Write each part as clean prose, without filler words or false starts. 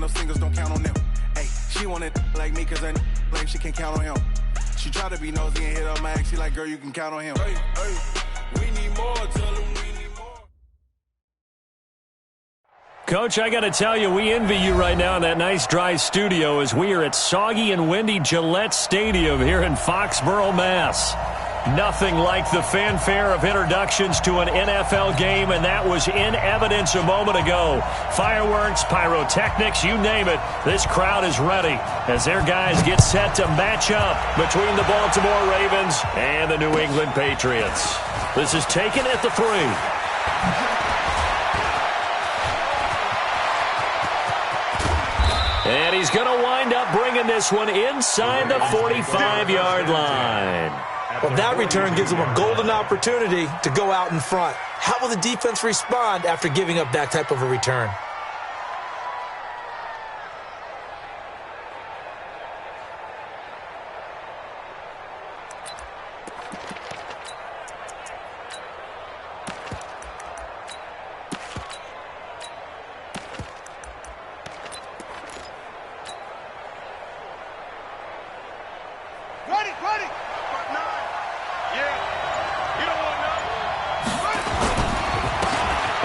no singles, don't count on them. Hey, she wanted like me cause I blame she can't count on him. She try to be nosy and hit up my ex. She like, girl, you can count on him. Hey, we need more, tell him we need more. Coach, I got to tell you, we envy you right now in that nice dry studio as we are at soggy and windy Gillette Stadium here in Foxborough, Mass. Nothing like the fanfare of introductions to an NFL game, and that was in evidence a moment ago. Fireworks, pyrotechnics, you name it. This crowd is ready as their guys get set to match up between the Baltimore Ravens and the New England Patriots. This is taken at the 3. And he's going to wind up bringing this one inside the 45-yard line. Well, that return gives them a golden opportunity to go out in front. How will the defense respond after giving up that type of a return?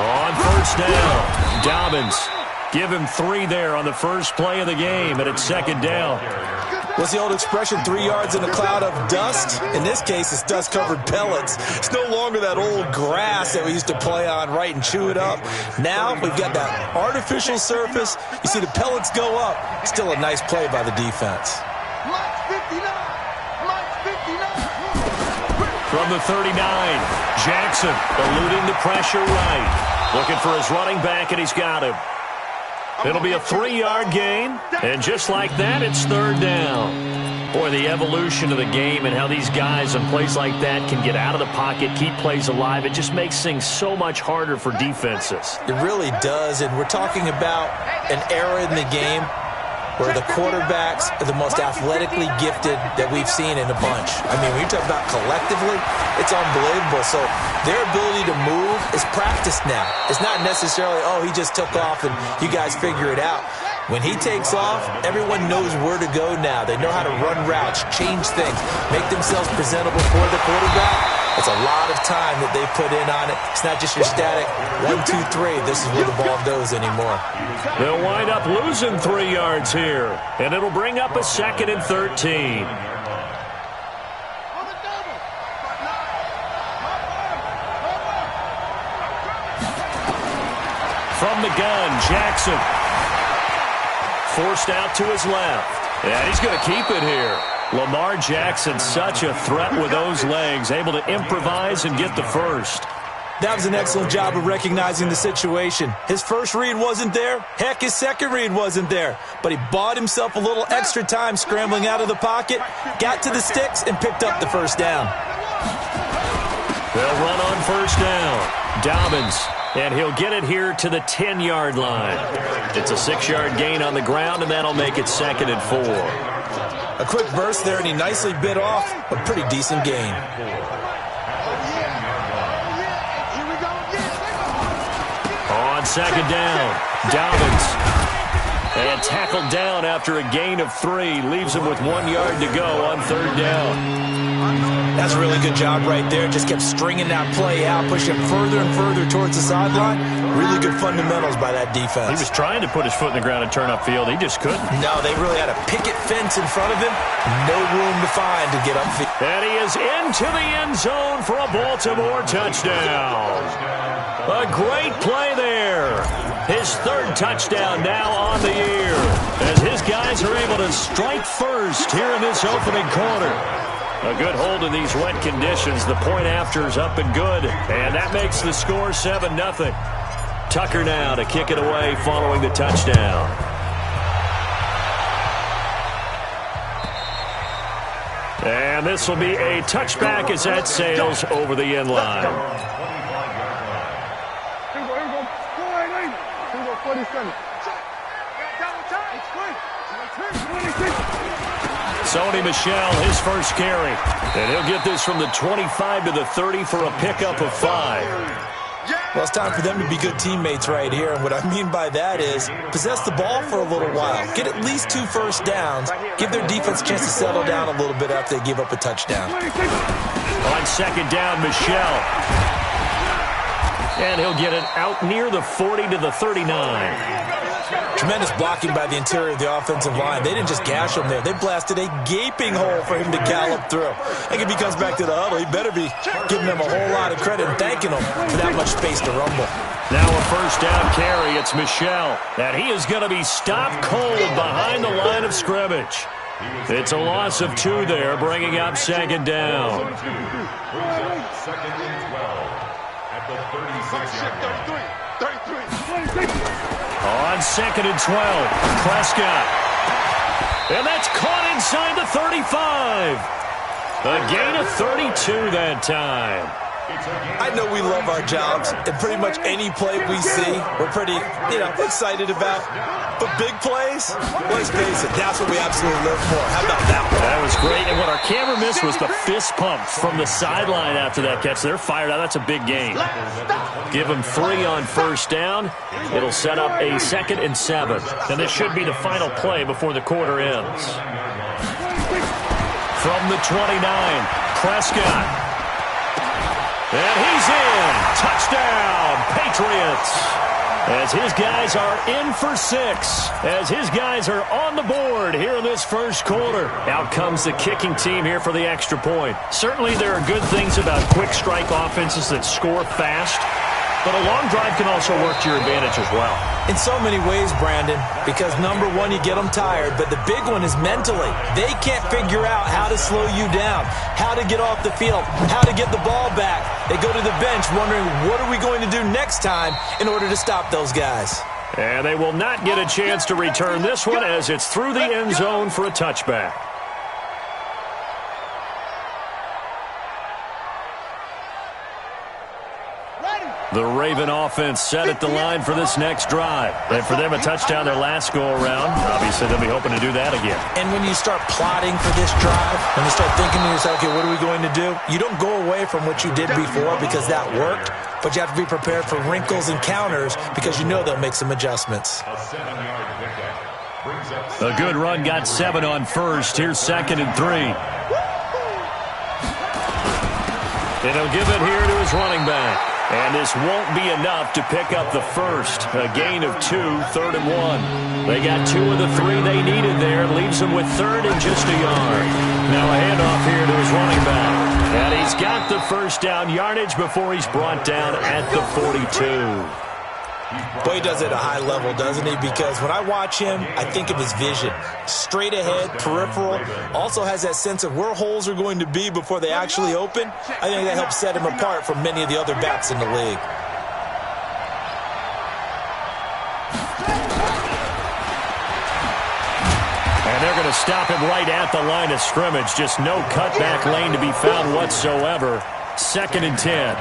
On first down, Dobbins. Give him 3 there on the first play of the game, and it's second down. What's the old expression, 3 yards in a cloud of dust? In this case, it's dust-covered pellets. It's no longer that old grass that we used to play on, right, and chew it up. Now we've got that artificial surface. You see the pellets go up. Still a nice play by the defense. From the 39, Jackson eluding the pressure right. Looking for his running back, and he's got him. It'll be a 3-yard gain, and just like that, it's third down. Boy, the evolution of the game and how these guys in plays like that can get out of the pocket, keep plays alive, it just makes things so much harder for defenses. It really does, and we're talking about an era in the game where the quarterbacks are the most athletically gifted that we've seen in a bunch. I mean, when you talk about collectively, it's unbelievable. So their ability to move is practiced now. It's not necessarily, oh, he just took off and you guys figure it out. When he takes off, everyone knows where to go now. They know how to run routes, change things, make themselves presentable for the quarterback. It's a lot of time that they put in on it. It's not just your static 1, 2, 3. This is where the ball goes anymore. They'll wind up losing 3 yards here, and it'll bring up a 2nd and 13. From the gun, Jackson. Forced out to his left. Yeah, he's going to keep it here. Lamar Jackson, such a threat with those legs, able to improvise and get the first. That was an excellent job of recognizing the situation. His first read wasn't there. Heck, his second read wasn't there. But he bought himself a little extra time scrambling out of the pocket, got to the sticks, and picked up the first down. They'll run on first down. Dobbins, and he'll get it here to the 10-yard line. It's a 6-yard gain on the ground, and that'll make it 2nd and 4. A quick burst there, and he nicely bit off a pretty decent gain. On second down, Dobbins. And tackled down after a gain of 3. Leaves him with 1 yard to go on third down. That's a really good job right there. Just kept stringing that play out, pushing further and further towards the sideline. Really good fundamentals by that defense. He was trying to put his foot in the ground and turn upfield. He just couldn't. No, they really had a picket fence in front of him. No room to find to get upfield. And he is into the end zone for a Baltimore touchdown. A great play there. His 3rd touchdown now on the year as his guys are able to strike first here in this opening quarter. A good hold in these wet conditions. The point after is up and good, and that makes the score 7-0. Tucker now to kick it away following the touchdown. And this will be a touchback as that sails over the end line. Sony Michel, his first carry. And he'll get this from the 25 to the 30 for a pickup of 5. Well, it's time for them to be good teammates right here. And what I mean by that is possess the ball for a little while. Get at least 2 first downs. Give their defense a chance to settle down a little bit after they give up a touchdown. On second down, Michel. And he'll get it out near the 40 to the 39. Tremendous blocking by the interior of the offensive line. They didn't just gash him there. They blasted a gaping hole for him to gallop through. I think if he comes back to the huddle, he better be giving them a whole lot of credit and thanking them for that much space to rumble. Now a first down carry. It's Michel. And he is going to be stopped cold behind the line of scrimmage. It's a loss of 2 there, bringing up second down. Second and 12 at the 36-yard line. On second and 12, Prescott. And that's caught inside the 35. A gain of 32 that time. I know we love our jobs, and pretty much any play we see, we're pretty, excited about. But big plays, let's face it, that's what we absolutely live for. How about that one? That was great, and what our camera missed was the fist pump from the sideline after that catch. They're fired out. That's a big gain. Give them 3 on first down. It'll set up a 2nd and 7. And this should be the final play before the quarter ends. From the 29, Prescott. And he's in. Touchdown, Patriots. As his guys are in for 6. As his guys are on the board here in this first quarter. Out comes the kicking team here for the extra point. Certainly there are good things about quick strike offenses that score fast. But a long drive can also work to your advantage as well. In so many ways, Brandon, because number one, you get them tired, but the big one is mentally. They can't figure out how to slow you down, how to get off the field, how to get the ball back. They go to the bench wondering, what are we going to do next time in order to stop those guys? And they will not get a chance to return this one as it's through the end zone for a touchback. The Raven offense set at the line for this next drive. And for them, a touchdown their last go-around. Obviously, they'll be hoping to do that again. And when you start plotting for this drive, when you start thinking to yourself, okay, what are we going to do? You don't go away from what you did before because that worked, but you have to be prepared for wrinkles and counters because you know they'll make some adjustments. A good run got 7 on first. Here's 2nd and 3. And he'll give it here to his running back. And this won't be enough to pick up the first. A gain of 2, 3rd and 1. They got 2 of the 3 they needed there. Leaves them with 3rd and just a yard. Now a handoff here to his running back. And he's got the first down yardage before he's brought down at the 42. Boy, he does it at a high level, doesn't he? Because when I watch him, I think of his vision. Straight ahead, peripheral. Also has that sense of where holes are going to be before they actually open. I think that helps set him apart from many of the other backs in the league. And they're going to stop him right at the line of scrimmage. Just no cutback lane to be found whatsoever. 2nd and 10.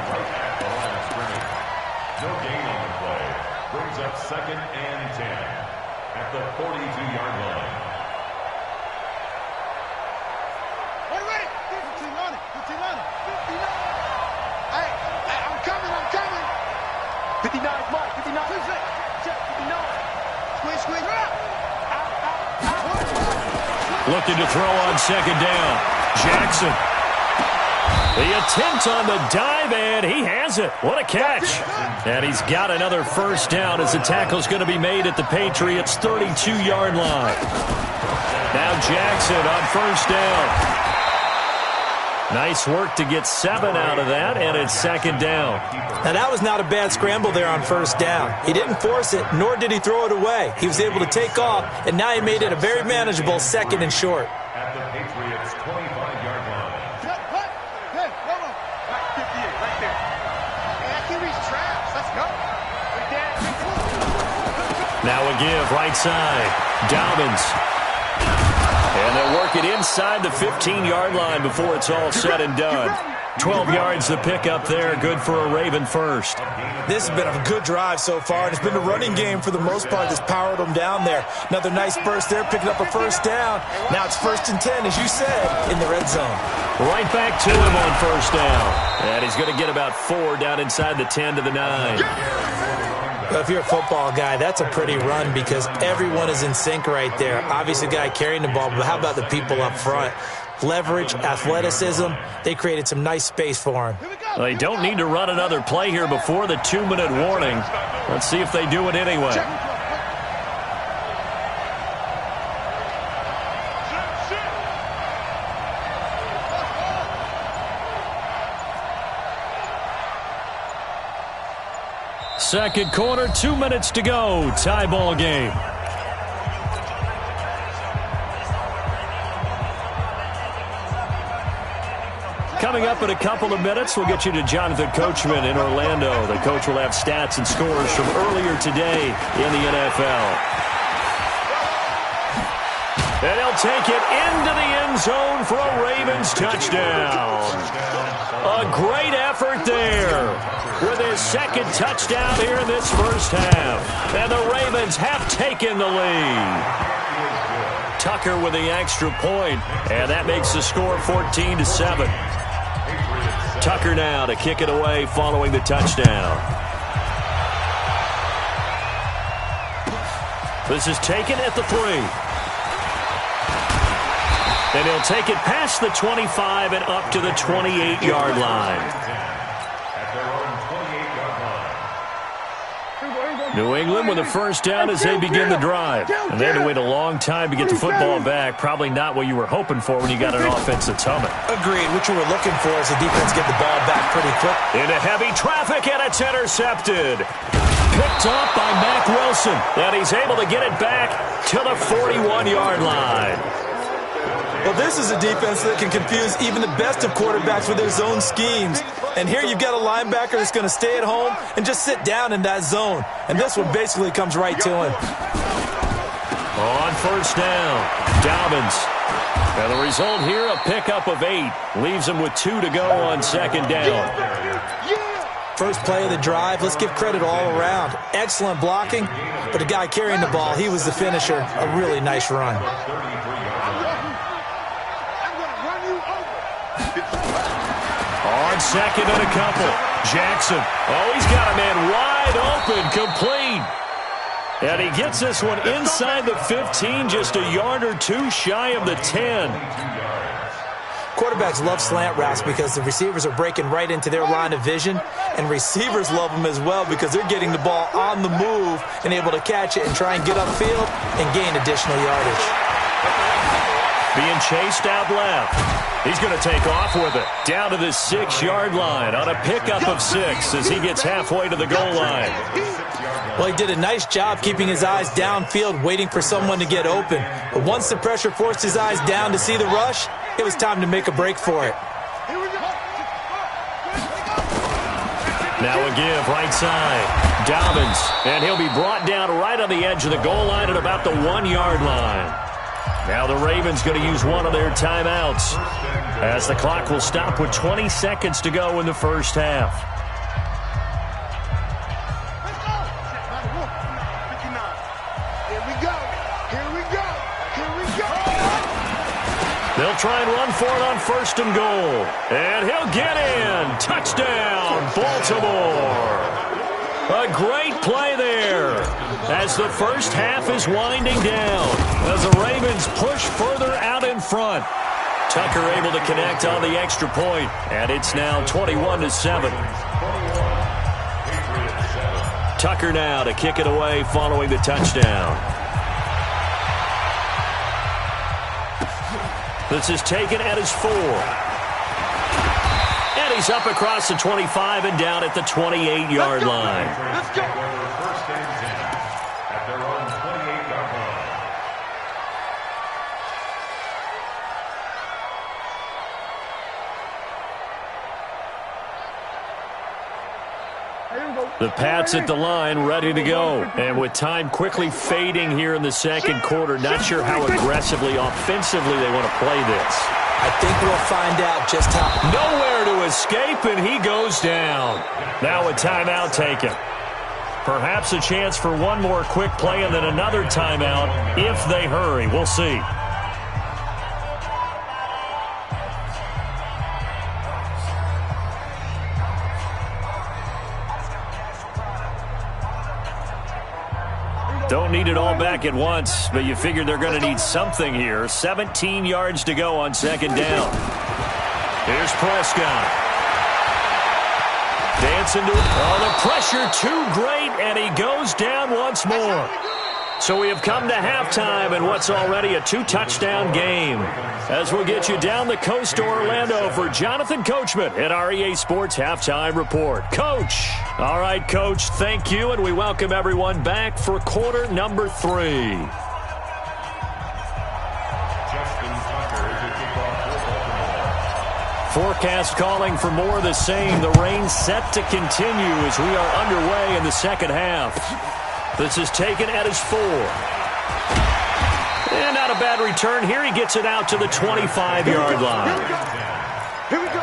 Up 2nd and 10 at the 42-yard line. We're ready. 15 on it. 15 on it. 59. Hey, I'm coming. 59 is Mike. 59. Check. 59. Squeeze. Out. Looking to throw on 2nd down. Jackson. The attempt on the dive, and he has it. What a catch. And he's got another first down as the tackle's going to be made at the Patriots' 32-yard line. Now Jackson on first down. Nice work to get 7 out of that, and it's 2nd down. Now, that was not a bad scramble there on first down. He didn't force it, nor did he throw it away. He was able to take off, and now he made it a very manageable 2nd and short. At the Patriots' 25-yard line. Now a give, right side. Dobbins. And they'll work it inside the 15-yard line before it's all said and done. 12 yards to pick up there. Good for a Raven first. This has been a good drive so far, and it's been the running game for the most part that's powered them down there. Another nice burst there, picking up a first down. Now it's 1st and 10, as you said, in the red zone. Right back to him on first down. And he's going to get about 4 down inside the 10 to the 9. Well, if you're a football guy, that's a pretty run because everyone is in sync right there. Obviously, the guy carrying the ball, but how about the people up front? Leverage, athleticism, they created some nice space for him. They don't need to run another play here before the 2-minute warning. Let's see if they do it anyway. Second quarter, 2 minutes to go. Tie ball game. Coming up in a couple of minutes, we'll get you to Jonathan Coachman in Orlando. The coach will have stats and scores from earlier today in the NFL. And he'll take it into the end zone for a Ravens touchdown. A great effort there with his second touchdown here in this first half. And the Ravens have taken the lead. Tucker with the extra point, and that makes the score 14-7. Tucker now to kick it away following the touchdown. This is taken at the 3. And he'll take it past the 25 and up to the 28-yard line. New England with a first down as they begin the drive. And they had to wait a long time to get the football back. Probably not what you were hoping for when you got an offense that's humming. Agreed. What you were looking for is the defense get the ball back pretty quick. Into heavy traffic, and it's intercepted. Picked up by Mack Wilson. And he's able to get it back to the 41-yard line. Well, this is a defense that can confuse even the best of quarterbacks with their zone schemes. And here you've got a linebacker that's going to stay at home and just sit down in that zone. And this one basically comes right to him. On first down, Dobbins. And the result here, a pickup of 8. Leaves him with 2 to go on second down. First play of the drive, let's give credit all around. Excellent blocking, but the guy carrying the ball, he was the finisher. A really nice run. On second and a couple, Jackson. Oh, he's got a man wide open, complete. And he gets this one inside the 15, just a yard or 2 shy of the 10. Quarterbacks love slant routes because the receivers are breaking right into their line of vision, and receivers love them as well because they're getting the ball on the move and able to catch it and try and get upfield and gain additional yardage. Being chased out left. He's going to take off with it. Down to the 6-yard line on a pickup of 6 as he gets halfway to the goal line. Well, he did a nice job keeping his eyes downfield, waiting for someone to get open. But once the pressure forced his eyes down to see the rush, it was time to make a break for it. Now a give, right side. Dobbins, and he'll be brought down right on the edge of the goal line at about the 1-yard line. Now the Ravens going to use one of their timeouts as the clock will stop with 20 seconds to go in the first half. Here we go. Here we go. Here we go. They'll try and run for it on first and goal. And he'll get in. Touchdown, Baltimore. A great play there as the first half is winding down as the Ravens push further out in front. Tucker able to connect on the extra point, and it's now 21-7. Tucker now to kick it away following the touchdown. This is taken at his 4. And he's up across the 25 and down at the 28-yard line. Let's go. First and 10 at their own 28-yard line. The Pats at the line, ready to go. And with time quickly fading here in the second quarter, not sure how aggressively, offensively they want to play this. I think we'll find out just how. Nowhere to escape, and he goes down. Now a timeout taken. Perhaps a chance for one more quick play and then another timeout if they hurry. We'll see. Don't need it all back at once, but you figure they're going to need something here. 17 yards to go on second down. Here's Prescott. Dancing to it. Oh, the pressure too great, and he goes down once more. So we have come to halftime in what's already a 2-touchdown game. As we'll get you down the coast to Orlando for Jonathan Coachman at our EA Sports Halftime Report. Coach. All right, Coach, thank you, and we welcome everyone back for quarter number 3. Forecast calling for more of the same. The rain set to continue as we are underway in the second half. This is taken at his 4. And not a bad return here. He gets it out to the 25-yard line. Here we go.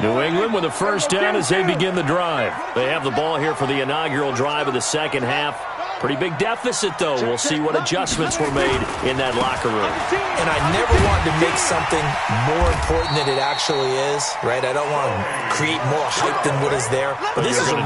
New England with a first down as they begin the drive. They have the ball here for the inaugural drive of the second half. Pretty big deficit, though. We'll see what adjustments were made in that locker room. And I never want to make something more important than it actually is, right? I don't want to create more hype than what is there. But this is I'm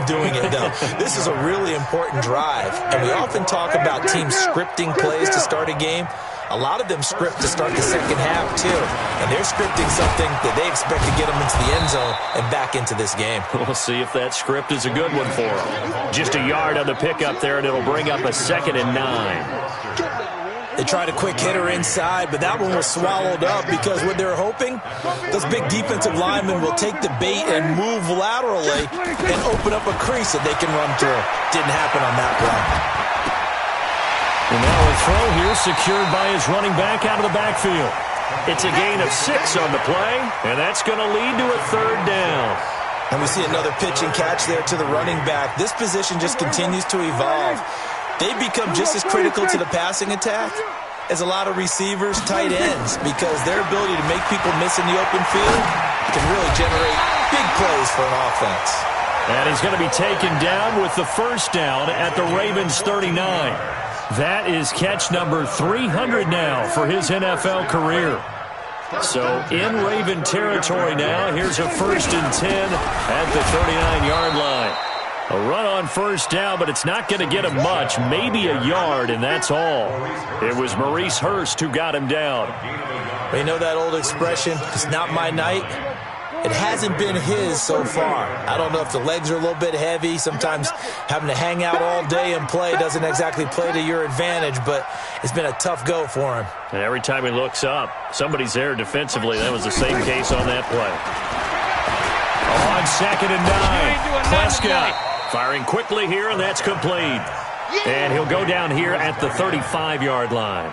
doing it, though. This is a really important drive. And we often talk about teams scripting plays to start a game. A lot of them script to start the second half, too. And they're scripting something that they expect to get them into the end zone and back into this game. We'll see if that script is a good one for them. Just a yard on the pickup there, and it'll bring up a 2nd and 9. They tried a quick hitter inside, but that one was swallowed up because what they're hoping, those big defensive linemen will take the bait and move laterally and open up a crease that they can run through. Didn't happen on that play. And now a throw here secured by his running back out of the backfield. It's a gain of 6 on the play, and that's going to lead to a 3rd down. And we see another pitch and catch there to the running back. This position just continues to evolve. They've become just as critical to the passing attack as a lot of receivers, tight ends, because their ability to make people miss in the open field can really generate big plays for an offense. And he's going to be taken down with the first down at the Ravens 39. That is catch number 300 now for his NFL career. So in Raven territory now. Here's a 1st and 10 at the 39-yard line. A run on first down, but it's not going to get him much. Maybe a yard, and that's all. It was Maurice Hurst who got him down. You know that old expression, it's not my night? It hasn't been his so far. I don't know if the legs are a little bit heavy. Sometimes having to hang out all day and play doesn't exactly play to your advantage, but it's been a tough go for him. And every time he looks up, somebody's there defensively. That was the same case on that play. On 2nd and 9, Prescott firing quickly here, and that's complete. And he'll go down here at the 35-yard line.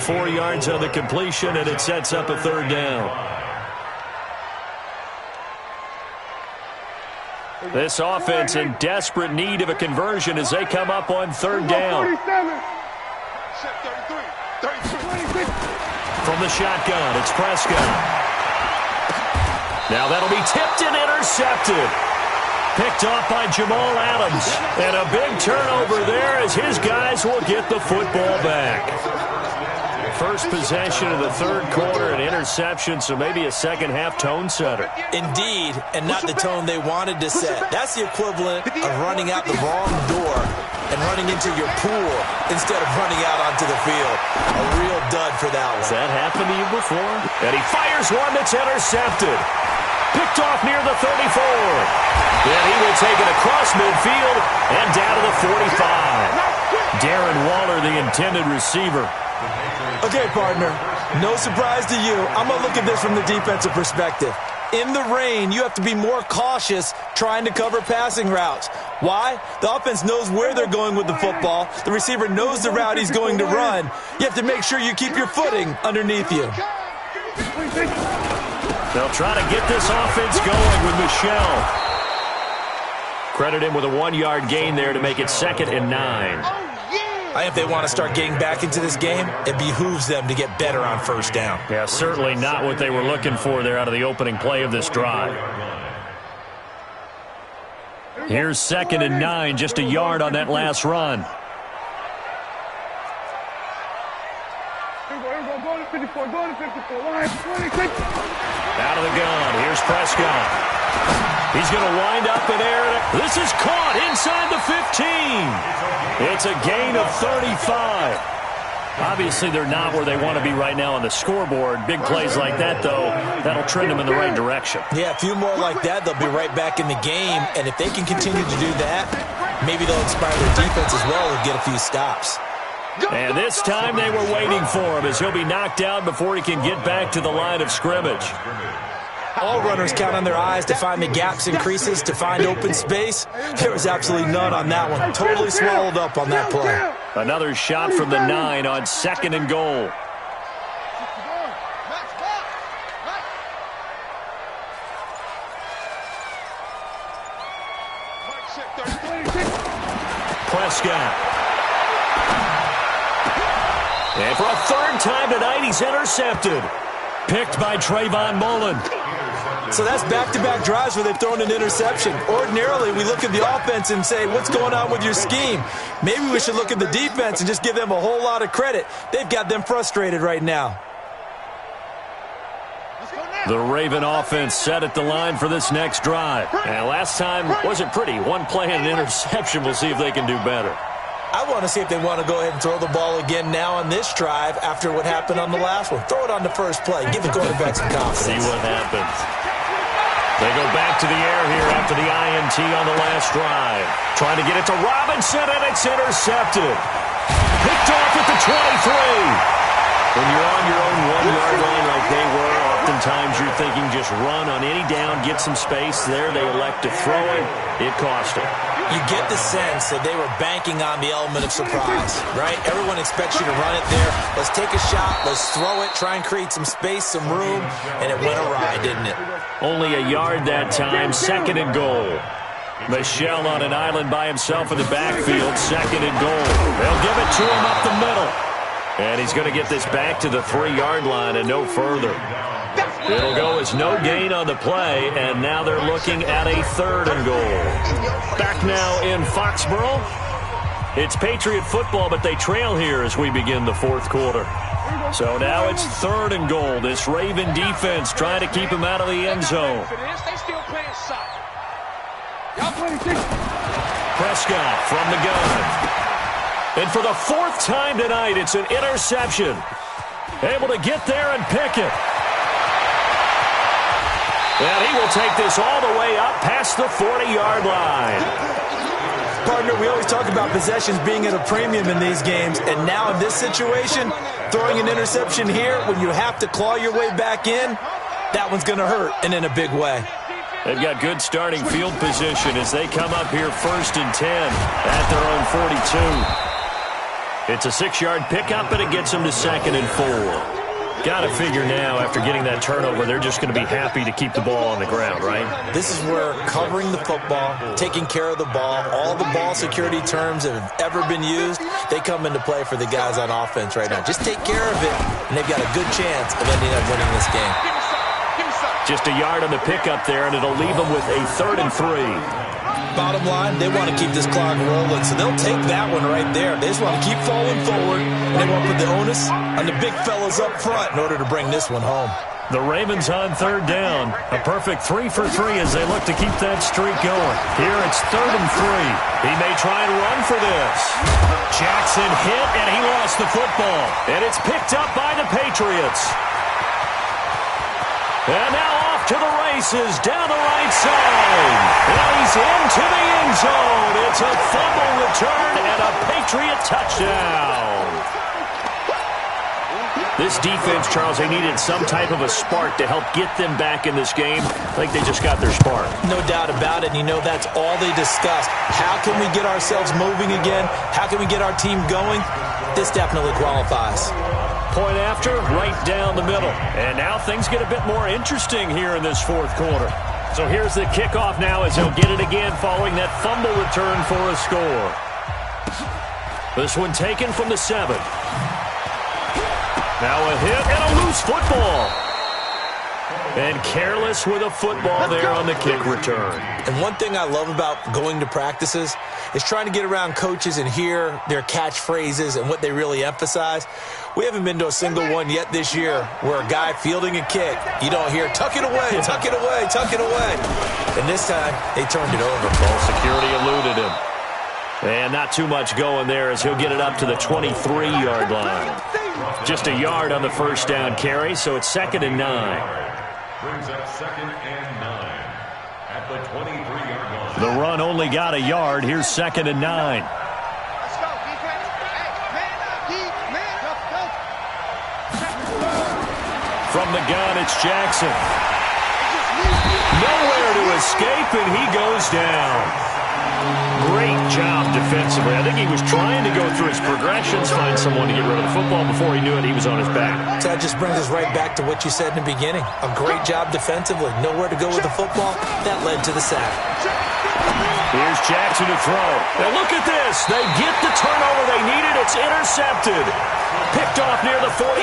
4 yards on the completion, and it sets up a 3rd down. This offense in desperate need of a conversion as they come up on 3rd down. From the shotgun, it's Prescott. Now that'll be tipped and intercepted. Picked off by Jamal Adams. And a big turnover there as his guys will get the football back. First possession of the 3rd quarter, an interception, so maybe a second-half tone setter. Indeed, and not the tone they wanted to set. That's the equivalent of running out the wrong door and running into your pool instead of running out onto the field. A real dud for that one. Has that happened to you before? And he fires one that's intercepted. Picked off near the 34. Then he will take it across midfield and down to the 45. Darren Waller, the intended receiver. Okay, partner, no surprise to you. I'm going to look at this from the defensive perspective. In the rain, you have to be more cautious trying to cover passing routes. Why? The offense knows where they're going with the football. The receiver knows the route he's going to run. You have to make sure you keep your footing underneath you. They'll try to get this offense going with Michel. Credit him with a 1-yard gain there to make it 2nd and 9. If they want to start getting back into this game, it behooves them to get better on first down. Yeah, certainly not what they were looking for there out of the opening play of this drive. Here's 2nd and 9, just a yard on that last run. Out of the gun, here's Prescott. He's going to wind up in air. This is caught inside the 15. It's a gain of 35. Obviously, they're not where they want to be right now on the scoreboard. Big plays like that, though, that'll trend them in the right direction. Yeah, a few more like that, they'll be right back in the game. And if they can continue to do that, maybe they'll inspire their defense as well and get a few stops. And this time they were waiting for him as he'll be knocked out before he can get back to the line of scrimmage. All runners count on their eyes to find the gaps and creases, to find open space. There was absolutely none on that one. Totally swallowed up on that play. Another shot from the 9 on 2nd and goal. Prescott. And for a 3rd time tonight, he's intercepted. Picked by Trayvon Mullen. So that's back-to-back drives where they've thrown an interception. Ordinarily, we look at the offense and say, what's going on with your scheme? Maybe we should look at the defense and just give them a whole lot of credit. They've got them frustrated right now. The Raven offense set at the line for this next drive. And last time wasn't pretty. One play and an interception. We'll see if they can do better. I want to see if they want to go ahead and throw the ball again now on this drive after what happened on the last one. Throw it on the first play. Give the quarterback some confidence. See what happens. They go back to the air here after the INT on the last drive. Trying to get it to Robinson, and it's intercepted. Picked off at the 23. When you're on your own 1-yard line like they were, oftentimes you're thinking just run on any down, get some space. There they elect to throw it. It cost them. You get the sense that they were banking on the element of surprise, right? Everyone expects you to run it there. Let's take a shot. Let's throw it. Try and create some space, some room. And it went awry, didn't it? Only a yard that time. 2nd and goal. Michelle on an island by himself in the backfield. 2nd and goal. They'll give it to him up the middle. And he's going to get this back to the 3-yard line and no further. It'll go as no gain on the play, and now they're looking at a 3rd and goal. Back now in Foxborough. It's Patriot football, but they trail here as we begin the 4th quarter. So now it's 3rd and goal. This Raven defense trying to keep him out of the end zone. Prescott from the gun. And for the 4th time tonight, it's an interception. Able to get there and pick it. And he will take this all the way up past the 40-yard line. Partner, we always talk about possessions being at a premium in these games, and now in this situation, throwing an interception here when you have to claw your way back in, that one's going to hurt, and in a big way. They've got good starting field position as they come up here 1st and 10 at their own 42. It's a 6-yard pickup, and it gets them to 2nd and 4. Got to figure now, after getting that turnover, they're just going to be happy to keep the ball on the ground, right? This is where covering the football, taking care of the ball, all the ball security terms that have ever been used, they come into play for the guys on offense right now. Just take care of it, and they've got a good chance of ending up winning this game. Just a yard on the pickup there, and it'll leave them with a 3rd and 3. Bottom line, they want to keep this clock rolling, so they'll take that one right there. They just want to keep falling forward, and they want to put the onus on the big fellas up front in order to bring this one home. The Ravens on 3rd down. A perfect 3 for 3 as they look to keep that streak going. Here it's 3rd and 3. He may try and run for this. Jackson hit, and he lost the football. And it's picked up by the Patriots. And now off to the races down the right side. And he's into the end zone. It's a fumble return and a Patriot touchdown. This defense, Charles, they needed some type of a spark to help get them back in this game. I think they just got their spark. No doubt about it. And you know that's all they discussed. How can we get ourselves moving again? How can we get our team going? This definitely qualifies. Point after, right down the middle. And now things get a bit more interesting here in this 4th quarter. So here's the kickoff now as he'll get it again following that fumble return for a score. This one taken from the 7. Now a hit and a loose football. And careless with a football there on the kick return. And one thing I love about going to practices is trying to get around coaches and hear their catchphrases and what they really emphasize. We haven't been to a single one yet this year where a guy fielding a kick, you don't hear, tuck it away, tuck it away, tuck it away. And this time, they turned it over. Ball security eluded him. And not too much going there as he'll get it up to the 23-yard line. Just a yard on the first down carry, so it's 2nd and 9. Brings up 2nd and 9 at the 23-yard line. The run only got a yard. Here's 2nd and 9. Let's go, defense. Hey, man up, man up, go. From the gun, it's Jackson. Nowhere to escape, and he goes down. Great job defensively. I think he was trying to go through his progressions, find someone to get rid of the football. Before he knew it, he was on his back. So that just brings us right back to what you said in the beginning. A great job defensively. Nowhere to go with the football. That led to the sack. Here's Jackson to throw. Now look at this. They get the turnover they needed. It's intercepted. Picked off near the 44.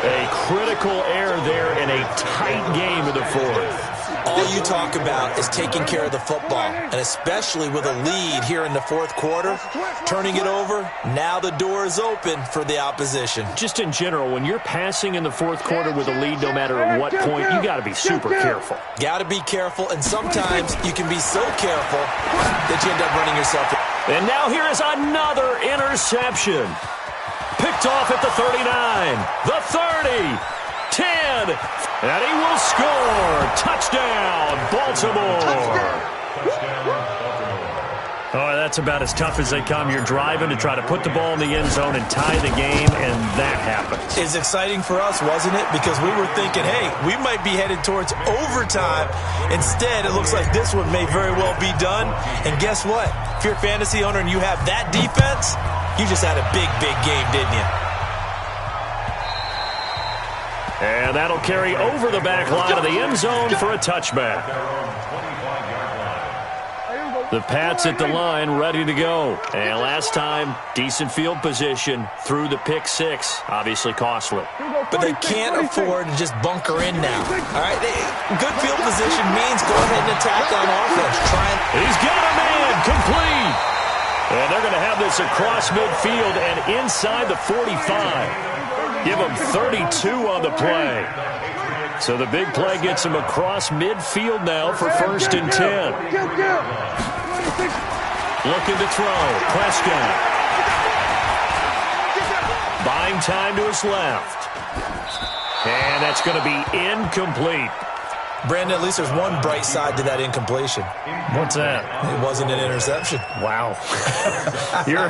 A critical error there in a tight game in the 4th. All you talk about is taking care of the football, and especially with a lead here in the 4th quarter, turning it over, now the door is open for the opposition. Just in general, when you're passing in the 4th quarter with a lead, no matter at what point, you got to be super careful. Got to be careful, and sometimes you can be so careful that you end up running yourself. And now here is another interception. Picked off at the 39, the 30. 10, and he will score. Touchdown, Baltimore. Oh, that's about as tough as they come. You're driving to try to put the ball in the end zone and tie the game, and that happens. It's exciting for us, wasn't it? Because we were thinking, hey, we might be headed towards overtime. Instead, it looks like this one may very well be done. And guess what? If you're a fantasy owner and you have that defense, you just had a big, big game, didn't you? And that'll carry over the back line of the end zone for a touchback. The Pats at the line, ready to go. And last time, decent field position through the pick 6. Obviously costly. But they can't afford to just bunker in now. All right, good field position means go ahead and attack on offense. He's got a man, complete. And they're going to have this across midfield and inside the 45. Give him 32 on the play. So the big play gets him across midfield now for 1st and 10. Looking to throw. Prescott. Buying time to his left. And that's going to be incomplete. Brandon, at least there's one bright side to that incompletion. What's that? It wasn't an interception. Wow. You're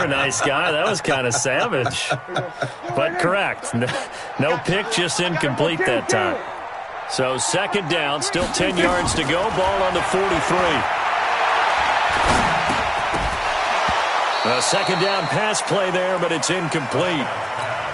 a nice guy. That was kind of savage. But correct. No pick, just incomplete that time. So 2nd down, still 10 yards to go. Ball on the 43. A 2nd down pass play there, but it's incomplete.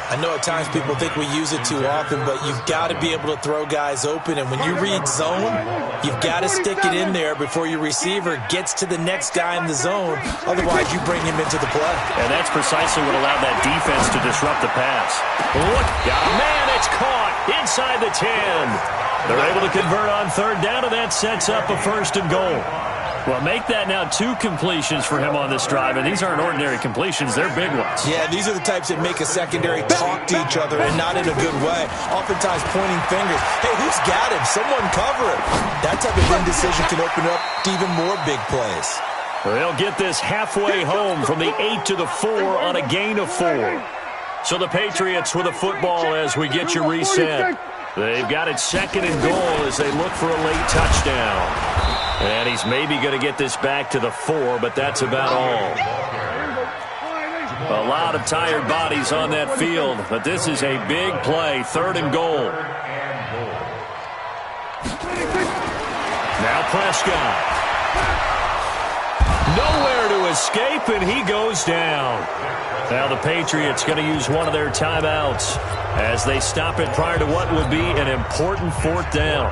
I know at times people think we use it too often, but you've got to be able to throw guys open. And when you read zone, you've got to stick it in there before your receiver gets to the next guy in the zone. Otherwise, you bring him into the play. And that's precisely what allowed that defense to disrupt the pass. Look, man, it's caught inside the 10. They're able to convert on 3rd down, and that sets up a 1st and goal. Well, make that now 2 completions for him on this drive, and these aren't ordinary completions. They're big ones. Yeah, these are the types that make a secondary talk to each other and not in a good way. Oftentimes pointing fingers. Hey, who's got him? Someone cover it. That type of indecision can open up to even more big plays. They'll get this halfway home from the 8 to the 4 on a gain of 4. So the Patriots with a football as we get you reset. They've got it 2nd and goal as they look for a late touchdown. And he's maybe going to get this back to the 4, but that's about all. A lot of tired bodies on that field, but this is a big play, 3rd and goal. Now Prescott. Nowhere to escape, and he goes down. Now the Patriots going to use one of their timeouts as they stop it prior to what would be an important 4th down.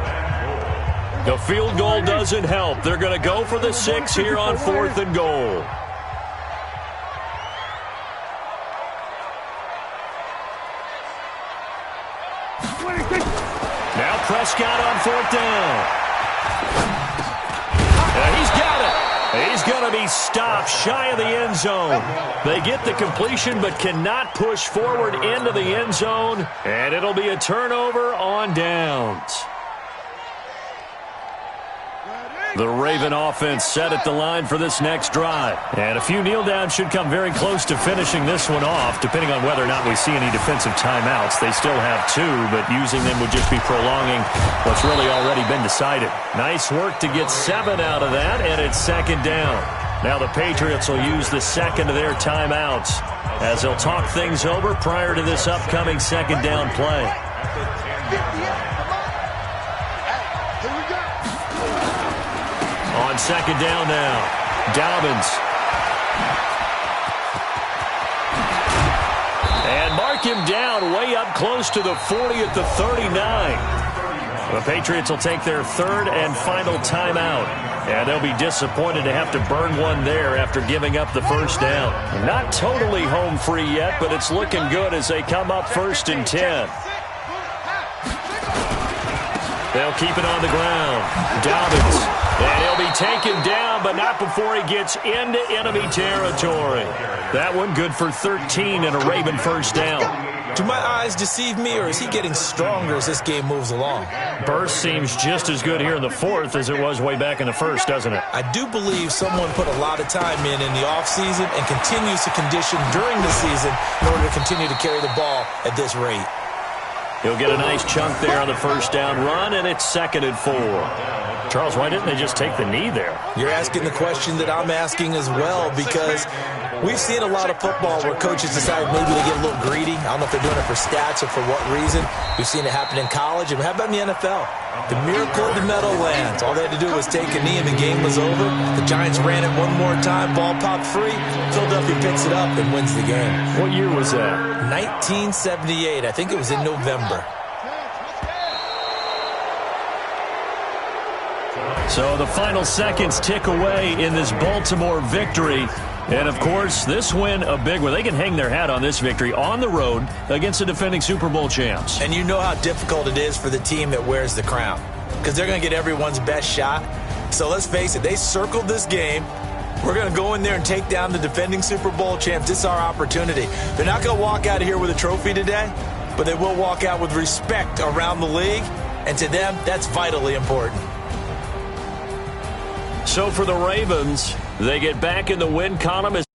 The field goal doesn't help. They're going to go for the 6 here on 4th and goal. Now Prescott on 4th down. He's got it. He's going to be stopped shy of the end zone. They get the completion but cannot push forward into the end zone, and it'll be a turnover on downs. The Raven offense set at the line for this next drive. And a few kneel downs should come very close to finishing this one off, depending on whether or not we see any defensive timeouts. They still have 2, but using them would just be prolonging what's really already been decided. Nice work to get 7 out of that, and it's 2nd down. Now the Patriots will use the second of their timeouts as they'll talk things over prior to this upcoming 2nd down play. On 2nd down now, Dobbins. And mark him down way up close to the 40 at the 39. The Patriots will take their 3rd and final timeout. And they'll be disappointed to have to burn one there after giving up the 1st down. Not totally home free yet, but it's looking good as they come up 1st and 10. They'll keep it on the ground. Dobbins. And he'll be taken down, but not before he gets into enemy territory. That one good for 13 and a Raven 1st down. Do my eyes deceive me, or is he getting stronger as this game moves along? Burst seems just as good here in the 4th as it was way back in the 1st, doesn't it? I do believe someone put a lot of time in the offseason and continues to condition during the season in order to continue to carry the ball at this rate. He'll get a nice chunk there on the 1st down run, and it's 2nd and 4. Charles, why didn't they just take the knee there? You're asking the question that I'm asking as well, because we've seen a lot of football where coaches decide maybe to get a little greedy. I don't know if they're doing it for stats or for what reason. We've seen it happen in college. And how about in the NFL? The miracle of the Meadowlands. All they had to do was take a knee and the game was over. The Giants ran it one more time. Ball popped free. Philadelphia picks it up and wins the game. What year was that? 1978. I think it was in November. So the final seconds tick away in this Baltimore victory. And, of course, this win, a big one. They can hang their hat on this victory on the road against the defending Super Bowl champs. And you know how difficult it is for the team that wears the crown, because they're going to get everyone's best shot. So let's face it, they circled this game. We're going to go in there and take down the defending Super Bowl champs. This is our opportunity. They're not going to walk out of here with a trophy today, but they will walk out with respect around the league. And to them, that's vitally important. So for the Ravens, they get back in the win column as